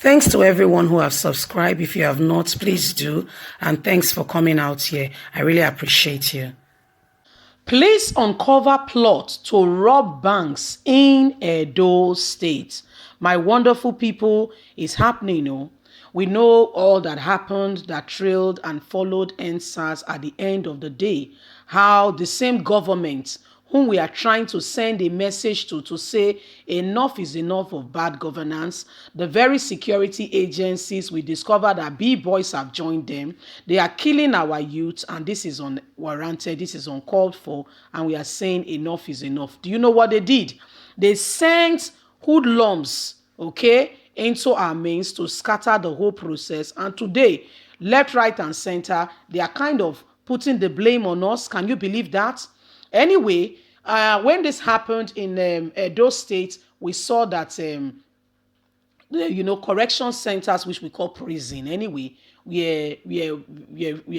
Thanks to everyone who have subscribed. If you have not, please do. And thanks for coming out here. I really appreciate you. Police uncover plot to rob banks in Edo State. My wonderful people, is happening. We know all that happened, that trailed and followed NSAS at the end of the day. How the same government whom we are trying to send a message to say enough is enough of bad governance. The very security agencies, we discovered that B-boys have joined them. They are killing our youth, and this is unwarranted, this is uncalled for, and we are saying enough is enough. Do you know what they did? They sent hoodlums, okay, into our means to scatter the whole process. And today, left, right, and center, they are kind of putting the blame on us. Can you believe that? Anyway, when this happened in Edo State, we saw that correction centers, which we call prison anyway, where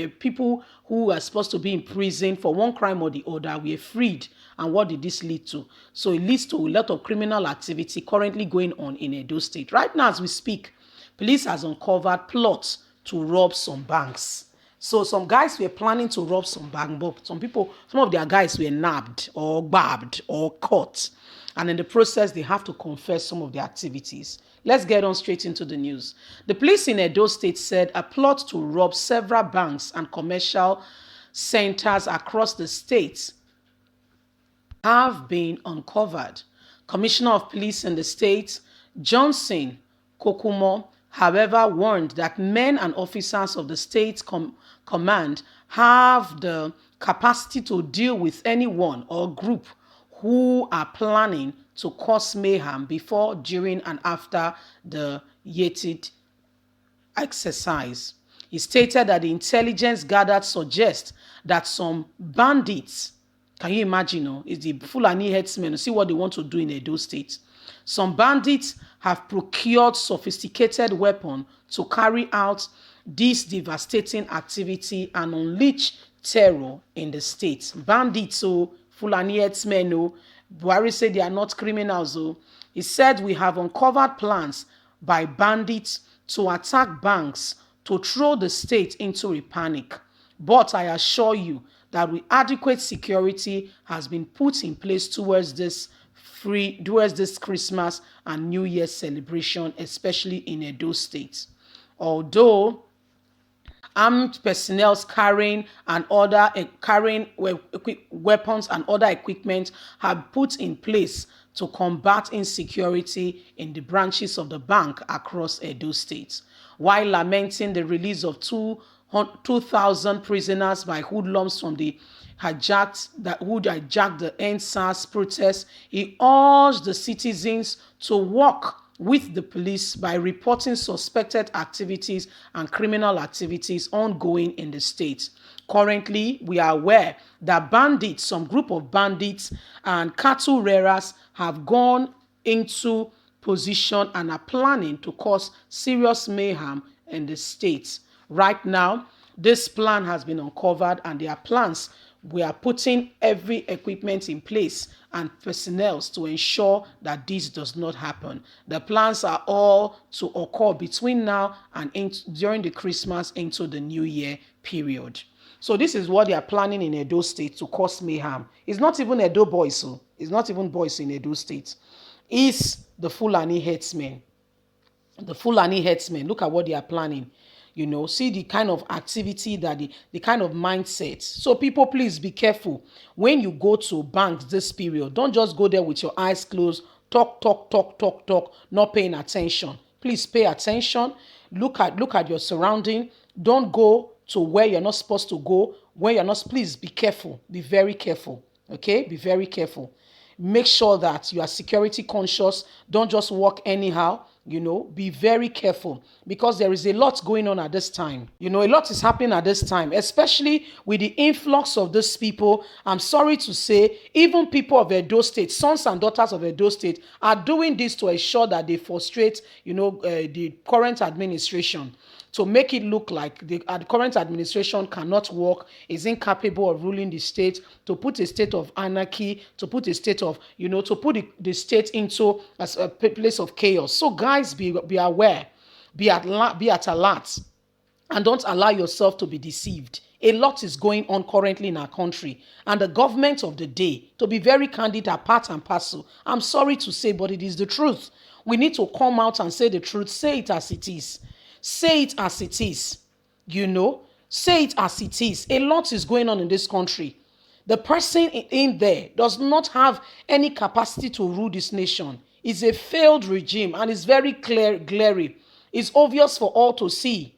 people who are supposed to be in prison for one crime or the other were freed. And what did this lead to? So it leads to a lot of criminal activity currently going on in Edo State. Right now as we speak, police has uncovered plots to rob some banks. So some guys were planning to rob some bank, but some of their guys were nabbed or grabbed or caught. And in the process, they have to confess some of their activities. Let's get on straight into the news. The police in Edo State said a plot to rob several banks and commercial centers across the state have been uncovered. Commissioner of Police in the state, Johnson Kokumo, however, warned that men and officers of the state command have the capacity to deal with anyone or group who are planning to cause mayhem before, during, and after the Yetit exercise. He stated that the intelligence gathered suggests that some bandits, can you imagine, it's the Fulani headsmen, see what they want to do in Edo State. Some bandits have procured sophisticated weapons to carry out this devastating activity and unleash terror in the state. Bandits, Fulani headsmen, Buhari said they are not criminals. He said we have uncovered plans by bandits to attack banks to throw the state into a panic. But I assure you that with adequate security has been put in place towards this Christmas and New Year celebration, especially in Edo State. Although armed personnel carrying weapons and other equipment have put in place to combat insecurity in the branches of the bank across Edo State, while lamenting the release of 2,000 prisoners by hoodlums from the who hijacked the NSAS protest. He urged the citizens to work with the police by reporting suspected activities and criminal activities ongoing in the state. Currently, we are aware that some group of bandits and cattle rearers have gone into position and are planning to cause serious mayhem in the state. Right now, this plan has been uncovered, and there are plans. We are putting every equipment in place and personnel to ensure that this does not happen. The plans are all to occur between now and during the Christmas into the New Year period. So this is what they are planning in Edo State to cause mayhem. It's not even Edo boys, so it's not even boys in Edo State. It's the Fulani headsmen. The Fulani headsmen, look at what they are planning. See the kind of activity that the kind of mindset. So people, please be careful. When you go to banks this period, don't just go there with your eyes closed, talk, not paying attention. Please pay attention. Look at your surrounding. Don't go to where you're not supposed to go. Please be careful. Be very careful. Okay? Be very careful. Make sure that you are security conscious. Don't just walk anyhow. Be very careful, because there is a lot going on at this time. A lot is happening at this time, especially with the influx of these people. I'm sorry to say, even people of Edo State, sons and daughters of Edo State, are doing this to ensure that they frustrate, the current administration, to make it look like the current administration cannot work, is incapable of ruling the state, to put a state of anarchy, to put a state of, to put the state into a place of chaos. So guys, be aware. Be at alert and don't allow yourself to be deceived. A lot is going on currently in our country, and the government of the day, to be very candid, are part and parcel. I'm sorry to say, but it is the truth. We need to come out and say the truth. Say it as it is. Say it as it is. Say it as it is. A lot is going on in this country. The person in there does not have any capacity to rule this nation. It's a failed regime, and it's very glaring. It's obvious for all to see.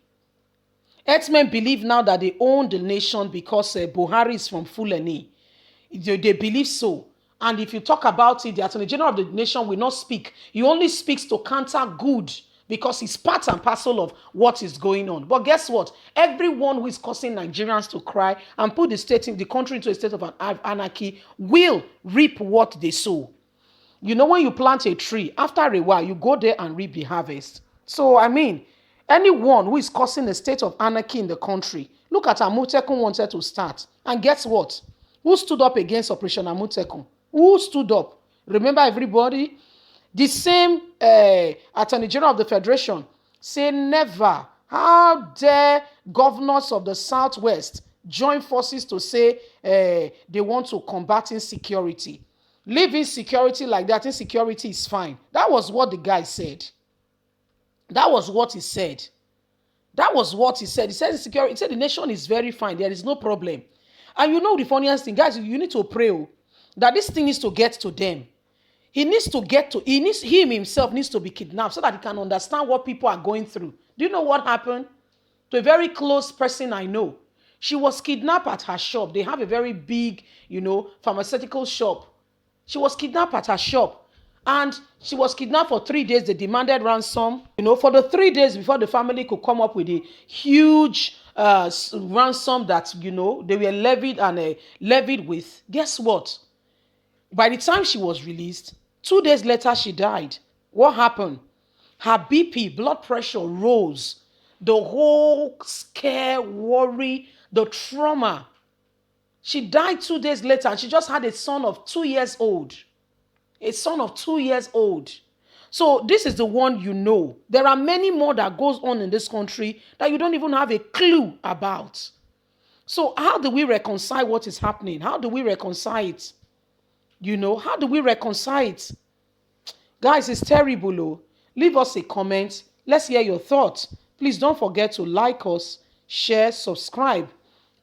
Herdsmen believe now that they own the nation because Buhari is from Fulani. They believe so. And if you talk about it, the Attorney General of the nation will not speak. He only speaks to counter good because he's part and parcel of what is going on. But guess what? Everyone who is causing Nigerians to cry and put the country into a state of anarchy will reap what they sow. When you plant a tree, after a while, you go there and reap the harvest. So, anyone who is causing a state of anarchy in the country, look at Amotekun wanted to start. And guess what? Who stood up against Operation Amotekun? Who stood up? Remember everybody? The same Attorney General of the Federation say never. How dare governors of the Southwest join forces to say they want to combat insecurity? Leave insecurity like that. Insecurity is fine. That was what the guy said. That was what he said. That was what he said. He said insecurity. He said the nation is very fine. There is no problem. And the funniest thing, guys, you need to pray that this thing needs to get to them. He himself needs to be kidnapped so that he can understand what people are going through. Do you know what happened? To a very close person I know. She was kidnapped at her shop. They have a very big, pharmaceutical shop. She was kidnapped at her shop. And she was kidnapped for 3 days. They demanded ransom. For the 3 days before the family could come up with a huge ransom that, they were levied with. Guess what? By the time she was released, 2 days later, she died. What happened? Her BP, blood pressure rose. The whole scare, worry, the trauma. She died 2 days later, and she just had a son of 2 years old. A son of 2 years old. So this is the one you know. There are many more that goes on in this country that you don't even have a clue about. So how do we reconcile what is happening? How do we reconcile it? How do we reconcile it? Guys, it's terrible. Oh. Leave us a comment. Let's hear your thoughts. Please don't forget to like us, share, subscribe.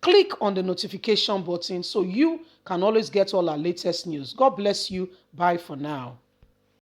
Click on the notification button so you can always get all our latest news. God bless you. Bye for now.